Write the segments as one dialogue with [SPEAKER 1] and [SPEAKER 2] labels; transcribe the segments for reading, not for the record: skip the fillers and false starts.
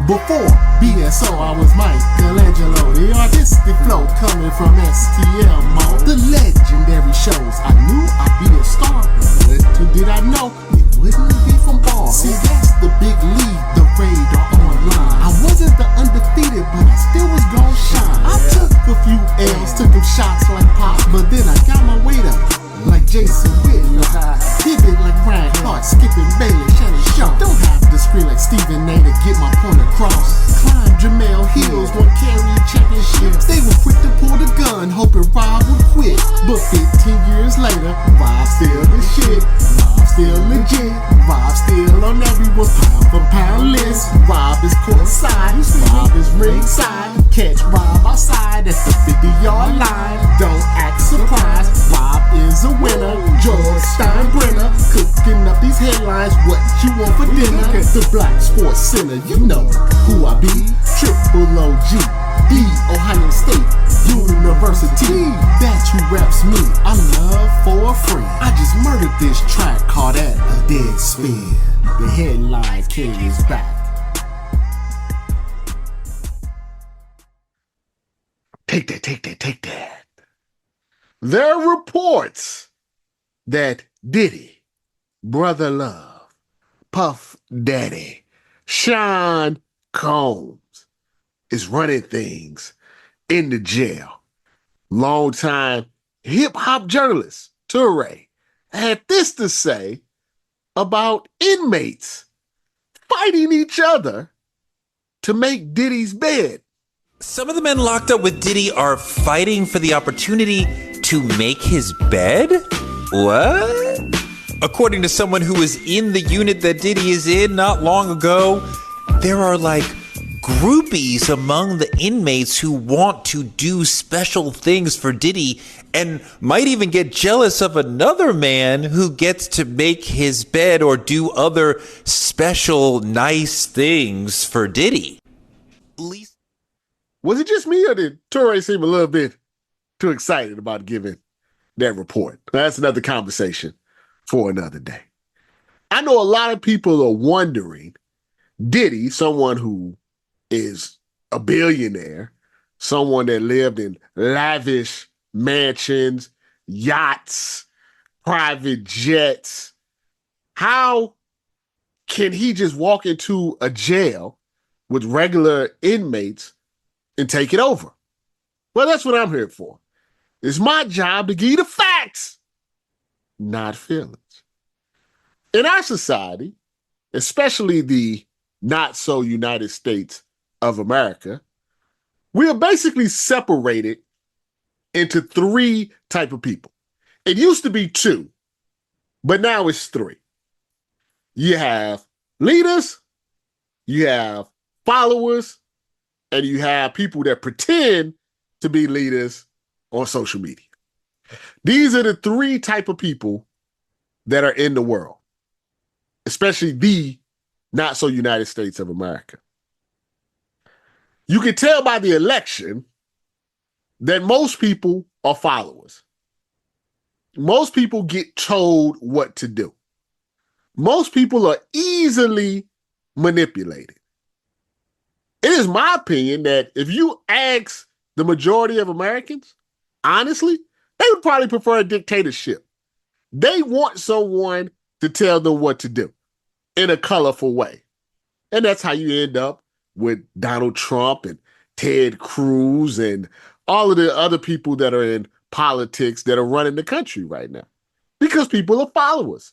[SPEAKER 1] Before BSO, I was Michelangelo, the artistic flow coming from STLMO. The legendary shows, I knew I'd be a star, but little did I know it wouldn't be from bars. See, that's the big league, the radar online. I wasn't the undefeated, but I still was gon' shine. I took a few L's, took them shots like Pop, but then I got my weight up like Jason Whitlock. Pivot like Brian Clark, skipping Bailey, Shannon Sharp. Don't have to scream like Stephen A to get my point across. Climb Jamel Hills, won carry championships. They were quick to pull the gun, hoping Rob would quit. But 15 years later, Rob's still the shit. Rob's still legit. Rob's still on everyone's pound for pound list. Rob is courtside, Rob is ringside. Catch Rob outside at the 50-yard line. Don't act surprised, Rob is a winner. George Steinbrenner cooking up these headlines. What you want for dinner? The Black Sports Center, you know who I be. Triple OG, the Ohio State University. That's who reps me. I love for a friend. I just murdered this track, call that a dead spin. The Headline King is back.
[SPEAKER 2] Take that. There are reports that Diddy, Brother Love, Puff Daddy, Sean Combs is running things in the jail. Longtime hip-hop journalist Toure had this to say about inmates fighting each other to make Diddy's bed.
[SPEAKER 3] Some of the men locked up with Diddy are fighting for the opportunity to make his bed? What? According to someone who was in the unit that Diddy is in not long ago, there are like groupies among the inmates who want to do special things for Diddy and might even get jealous of another man who gets to make his bed or do other special nice things for Diddy.
[SPEAKER 2] Was it just me, or did Toure seem a little bit too excited about giving that report? That's another conversation for another day. I know a lot of people are wondering, Diddy, someone who is a billionaire, someone that lived in lavish mansions, yachts, private jets, how can he just walk into a jail with regular inmates and take it over? Well, that's what I'm here for. It's my job to give you the facts, not feelings. In our society, especially the not so United States of America, we are basically separated into three type of people. It used to be two, but now it's three. You have leaders, you have followers, and you have people that pretend to be leaders on social media. These are the three type of people that are in the world, especially the not so United States of America. You can tell by the election that most people are followers. Most people get told what to do. Most people are easily manipulated. It is my opinion that if you ask the majority of Americans, honestly, they would probably prefer a dictatorship. They want someone to tell them what to do in a colorful way. And that's how you end up with Donald Trump and Ted Cruz and all of the other people that are in politics that are running the country right now. Because people are followers.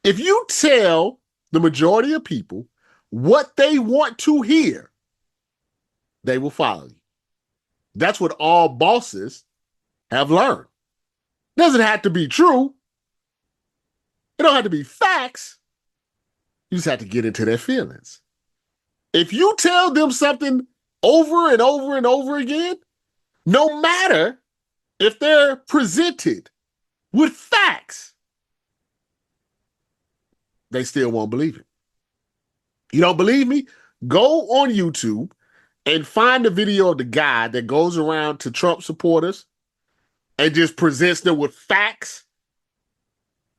[SPEAKER 2] If you tell the majority of people what they want to hear, they will follow you. That's what all bosses have learned. Doesn't have to be true. It don't have to be facts. You just have to get into their feelings. If you tell them something over and over and over again, no matter if they're presented with facts, they still won't believe it. You don't believe me? Go on YouTube and find the video of the guy that goes around to Trump supporters and just presents them with facts,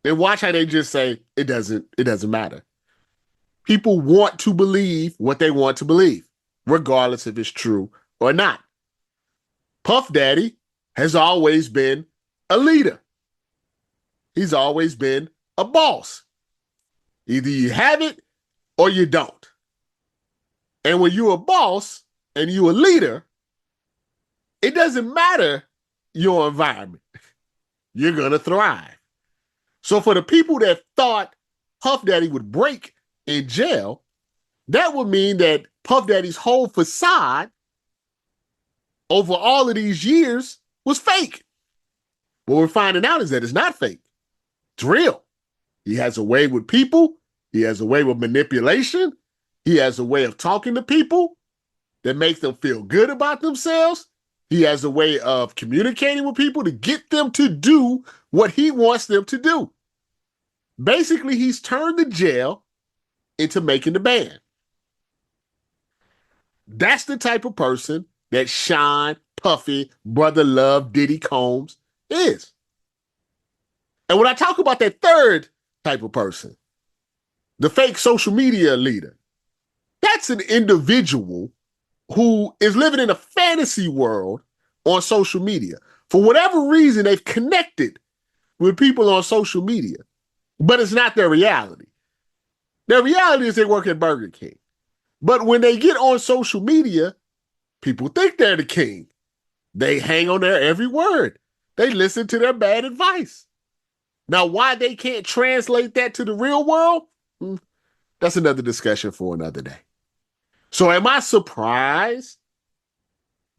[SPEAKER 2] and watch how they just say, it doesn't matter. People want to believe what they want to believe, regardless if it's true or not. Puff Daddy has always been a leader. He's always been a boss. Either you have it or you don't. And when you're a boss and you're a leader, it doesn't matter your environment. You're going to thrive. So for the people that thought Puff Daddy would break in jail, that would mean that Puff Daddy's whole facade over all of these years was fake. What we're finding out is that it's not fake. It's real. He has a way with people. He has a way with manipulation. He has a way of talking to people that makes them feel good about themselves. He has a way of communicating with people to get them to do what he wants them to do. Basically, he's turned the jail into making the band. That's the type of person that Sean, Puffy, Brother Love, Diddy Combs is. And when I talk about that third type of person, the fake social media leader, that's an individual who is living in a fantasy world on social media. For whatever reason, they've connected with people on social media, but it's not their reality. Their reality is they work at Burger King. But when they get on social media, people think they're the king. They hang on their every word. They listen to their bad advice. Now, why they can't translate that to the real world? That's another discussion for another day. So am I surprised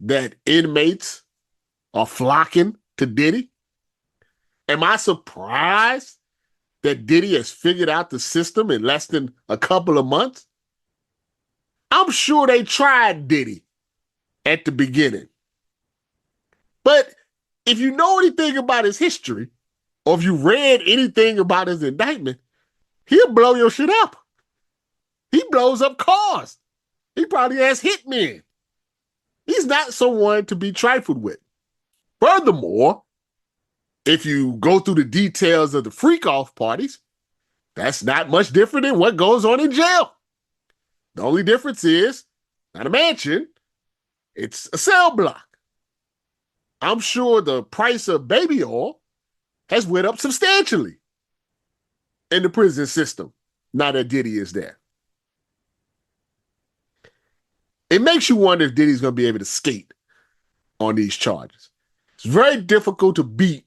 [SPEAKER 2] that inmates are flocking to Diddy? Am I surprised that Diddy has figured out the system in less than a couple of months? I'm sure they tried Diddy at the beginning. But if you know anything about his history, or if you read anything about his indictment, he'll blow your shit up. He blows up cars. He probably has hitmen. He's not someone to be trifled with. Furthermore, if you go through the details of the freak-off parties, that's not much different than what goes on in jail. The only difference is, not a mansion, it's a cell block. I'm sure the price of baby oil has went up substantially in the prison system now that Diddy is there. It makes you wonder if Diddy's going to be able to skate on these charges. It's very difficult to beat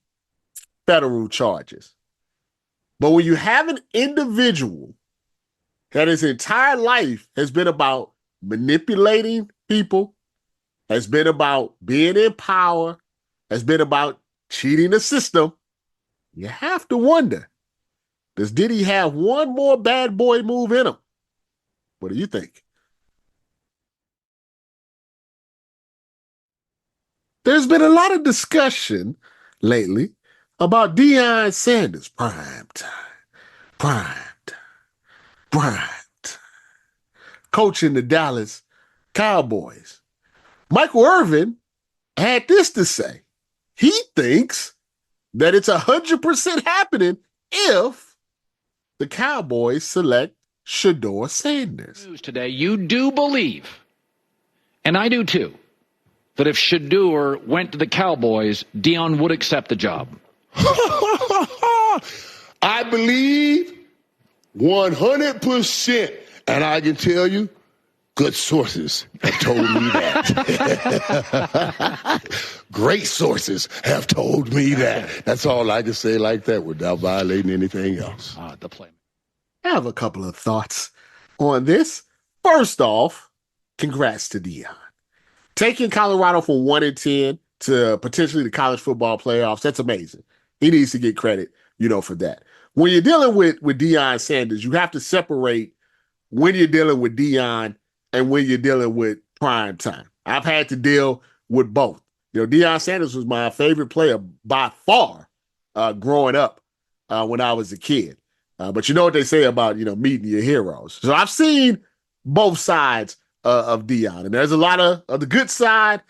[SPEAKER 2] federal charges. But when you have an individual that his entire life has been about manipulating people, has been about being in power, has been about cheating the system, you have to wonder, does Diddy have one more bad boy move in him? What do you think? There's been a lot of discussion lately about Deion Sanders. Prime time. Coaching the Dallas Cowboys. Michael Irvin had this to say. He thinks that it's 100% happening if the Cowboys select Shedeur Sanders.
[SPEAKER 4] News today, you do believe, and I do too, that if Shedeur went to the Cowboys, Deion would accept the job.
[SPEAKER 5] I believe 100%. And I can tell you, good sources have told me that. Great sources have told me that. That's all I can say like that without violating anything else.
[SPEAKER 4] The play.
[SPEAKER 2] I have a couple of thoughts on this. First off, congrats to Deion. Taking Colorado from 1-10 to potentially the college football playoffs, that's amazing. He needs to get credit, for that. When you're dealing with Deion Sanders, you have to separate when you're dealing with Deion and when you're dealing with prime time. I've had to deal with both. Deion Sanders was my favorite player by far growing up when I was a kid. But you know what they say about, meeting your heroes. So I've seen both sides of Deion. And there's a lot of the good side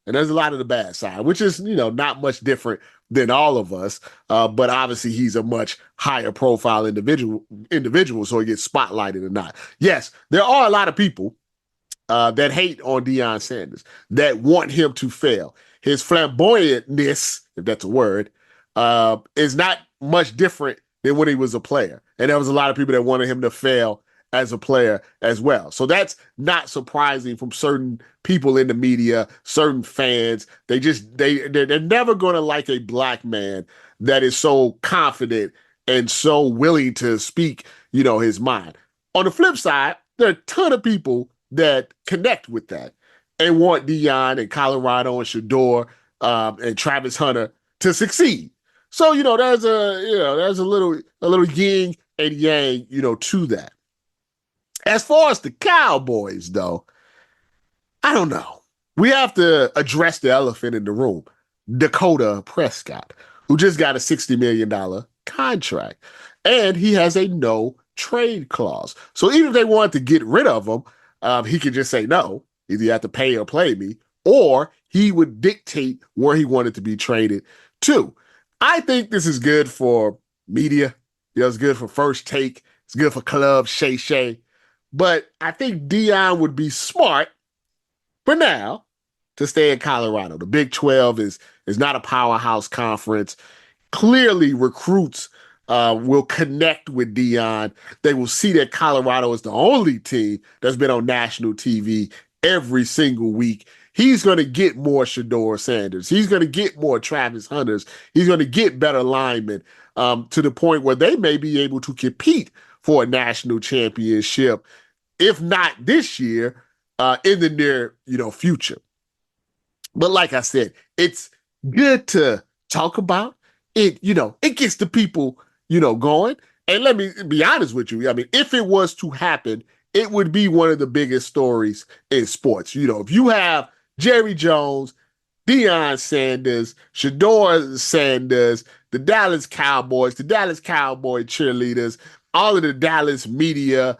[SPEAKER 2] and there's a lot of the bad side, which is, not much different than all of us. But obviously he's a much higher profile individual, so he gets spotlighted or not. Yes, there are a lot of people that hate on Deion Sanders, that want him to fail. His flamboyantness, if that's a word, is not much different than when he was a player. And there was a lot of people that wanted him to fail as a player as well. So that's not surprising from certain people in the media, certain fans. They're never going to like a black man that is so confident and so willing to speak, his mind. On the flip side, there are a ton of people that connect with that and want Deion and Colorado and Shador and Travis Hunter to succeed. So, there's a little yin and yang, to that. As far as the Cowboys, though, I don't know. We have to address the elephant in the room. Dakota Prescott, who just got a $60 million contract, and he has a no trade clause. So even if they wanted to get rid of him, he could just say no. Either you have to pay or play me, or he would dictate where he wanted to be traded to. I think this is good for media. It's good for First Take. It's good for Club Shay Shay. But I think Deion would be smart for now to stay in Colorado. The Big 12 is not a powerhouse conference. Clearly, recruits will connect with Deion. They will see that Colorado is the only team that's been on national TV every single week. He's going to get more Shador Sanders. He's going to get more Travis Hunters. He's going to get better linemen to the point where they may be able to compete for a national championship, if not this year, in the near, future. But like I said, it's good to talk about it. It gets the people, going. And let me be honest with you. I mean, if it was to happen, it would be one of the biggest stories in sports. If you have Jerry Jones, Deion Sanders, Shador Sanders, the Dallas Cowboys, the Dallas Cowboy cheerleaders, all of the Dallas media,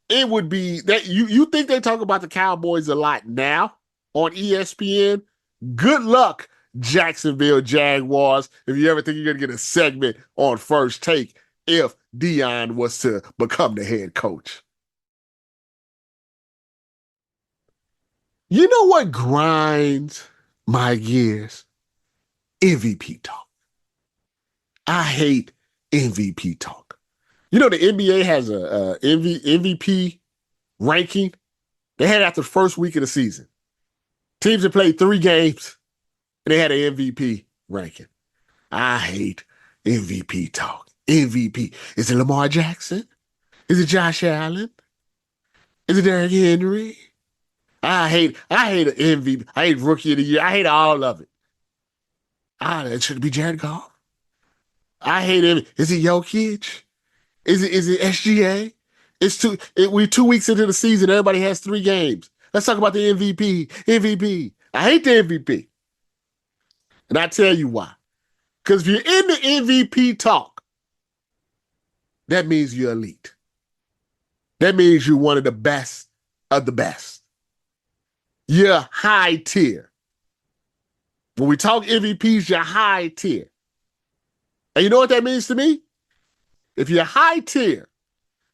[SPEAKER 2] it would be that you think they talk about the Cowboys a lot now on ESPN? Good luck, Jacksonville Jaguars, if you ever think you're going to get a segment on First Take if Deion was to become the head coach. You know what grinds my gears? MVP talk. I hate MVP talk. The NBA has a MVP ranking. They had it after the first week of the season. Teams that played 3 games, and they had an MVP ranking. I hate MVP talk. MVP. Is it Lamar Jackson? Is it Josh Allen? Is it Derrick Henry? I hate an MVP. I hate Rookie of the Year. I hate all of it. It should be Jared Goff. I hate him. Is it Jokic? Is it SGA? We're 2 weeks into the season. Everybody has 3 games. Let's talk about the MVP. MVP. I hate the MVP. And I tell you why. Because if you're in the MVP talk, that means you're elite. That means you're one of the best of the best. You're high tier. When we talk MVPs, you're high tier. And you know what that means to me? If you're high tier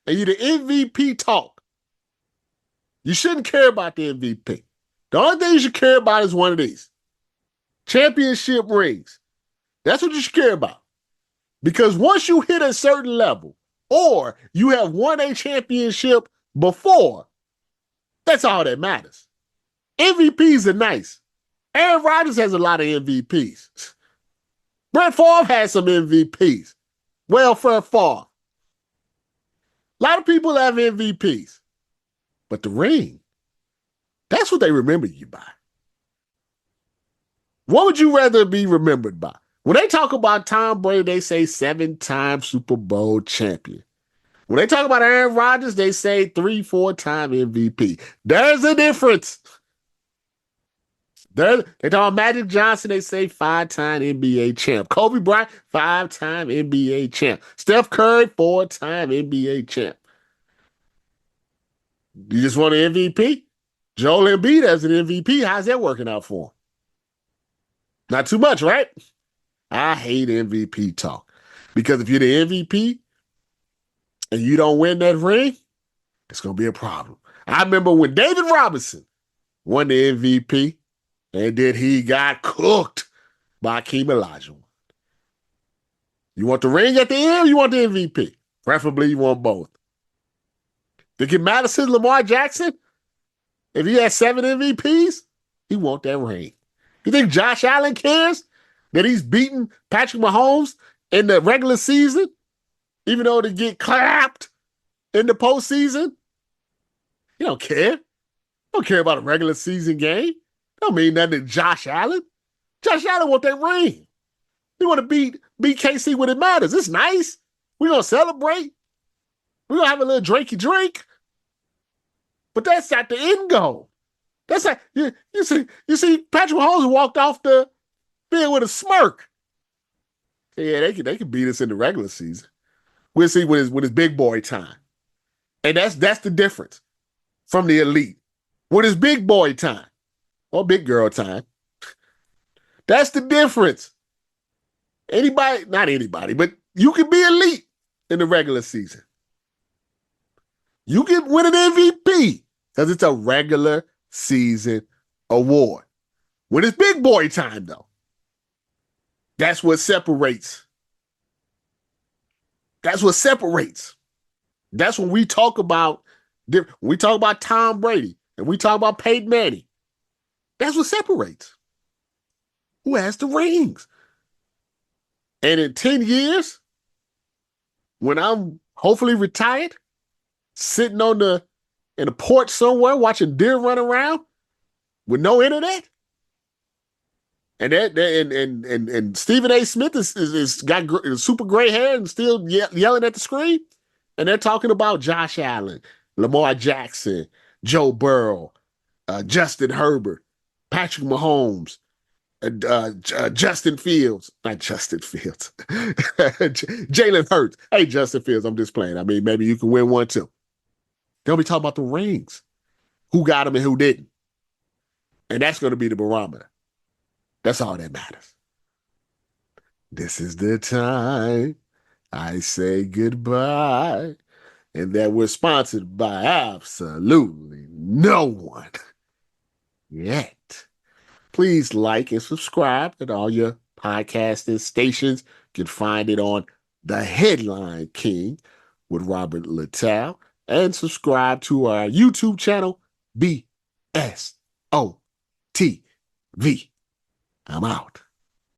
[SPEAKER 2] and you're the MVP talk, you shouldn't care about the MVP. The only thing you should care about is one of these. Championship rings. That's what you should care about. Because once you hit a certain level, or you have won a championship before, that's all that matters. MVPs are nice. Aaron Rodgers has a lot of MVPs. Brett Favre has some MVPs. Welfare Favre. A lot of people have MVPs. But the ring, that's what they remember you by. What would you rather be remembered by? When they talk about Tom Brady, they say 7-time Super Bowl champion. When they talk about Aaron Rodgers, they say 3-4-time MVP. There's a difference. They talk about Magic Johnson, they say 5-time NBA champ. Kobe Bryant, 5-time NBA champ. Steph Curry, 4-time NBA champ. You just want an MVP? Joel Embiid as an MVP, how's that working out for him? Not too much, right? I hate MVP talk. Because if you're the MVP and you don't win that ring, it's going to be a problem. I remember when David Robinson won the MVP, and then he got cooked by Hakeem Olajuwon. You want the ring at the end or you want the MVP? Preferably you want both. Think it matters to Lamar Jackson? If he has 7 MVPs, he want that ring. You think Josh Allen cares that he's beating Patrick Mahomes in the regular season, even though they get clapped in the postseason? He don't care. Don't care about a regular season game. Don't mean nothing to Josh Allen. Josh Allen want that ring. He want to beat KC when it matters. It's nice. We're going to celebrate. We're going to have a little drinky drink. But that's not the end goal. That's not, you see, Patrick Mahomes walked off the field with a smirk. Yeah, they can beat us in the regular season. We'll see when it's big boy time. And that's the difference from the elite. When it's big boy time or big girl time, that's the difference. Not anybody, but you can be elite in the regular season. You can win an MVP because it's a regular season award. When it's big boy time, though, that's what separates. That's what separates. That's when we talk about Tom Brady and we talk about Peyton Manning. That's what separates. Who has the rings? And in 10 years, when I'm hopefully retired, sitting in a porch somewhere watching deer run around with no internet, and Stephen A. Smith is got super gray hair and still yelling at the screen, and they're talking about Josh Allen, Lamar Jackson, Joe Burrow, Justin Herbert, Patrick Mahomes, Justin Fields, not Justin Fields, Jalen Hurts. Hey, Justin Fields, I'm just playing. I mean, maybe you can win one too. They'll be talking about the rings, who got them and who didn't. And that's going to be the barometer. That's all that matters. This is the time I say goodbye, and that we're sponsored by absolutely no one yet. Please like and subscribe at all your podcasting stations. You can find it on The Headline King with Robert Littal, and subscribe to our YouTube channel, BSOTV. I'm out.